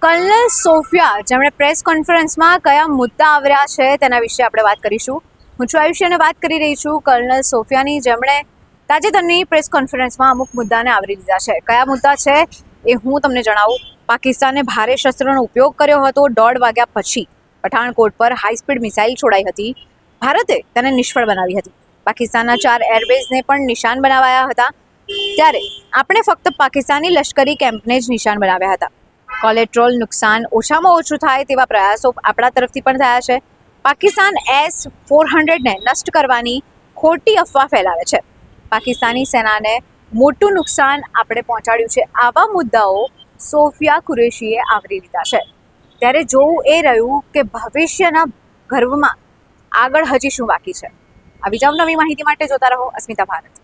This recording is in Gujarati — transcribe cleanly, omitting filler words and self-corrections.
કર્નલ સોફિયા જેમણે પ્રેસ કોન્ફરન્સમાં કયા મુદ્દા આવ્યા છે તેના વિશે આપણે વાત કરીશું. હું છું આયુષ્ય અને વાત કરી રહી છું કર્નલ સોફિયાની, જેમણે તાજેતરની પ્રેસ કોન્ફરન્સમાં અમુક મુદ્દાને આવરી લીધા છે. કયા મુદ્દા છે એ હું તમને જણાવું. પાકિસ્તાને ભારે શસ્ત્રોનો ઉપયોગ કર્યો હતો 1:30 વાગ્યા પછી પઠાણકોટ પર હાઈ સ્પીડ મિસાઇલ છોડાઈ હતી. ભારતે તેને નિષ્ફળ બનાવી હતી. પાકિસ્તાનના 4 એરબેઝને પણ નિશાન બનાવાયા હતા. ત્યારે આપણે ફક્ત પાકિસ્તાની લશ્કરી કેમ્પને જ નિશાન બનાવ્યા હતા. કોલેટ્રોલ નુકસાન ઓછામાં ઓછું થાય તેવા પ્રયાસો આપણા તરફથી પણ થયા છે. પાકિસ્તાન S-400ને નષ્ટ કરવાની ખોટી અફવા ફેલાવે છે. પાકિસ્તાની સેનાને મોટું નુકસાન આપણે પહોંચાડ્યું છે. આવા મુદ્દાઓ સોફિયા કુરેશીએ આવરી લીધા છે. ત્યારે જોવું એ રહ્યું કે ભવિષ્યના ગર્વમાં આગળ હજી શું બાકી છે. આવી જ નવી માહિતી માટે જોતા રહો અસ્મિતા ભારત.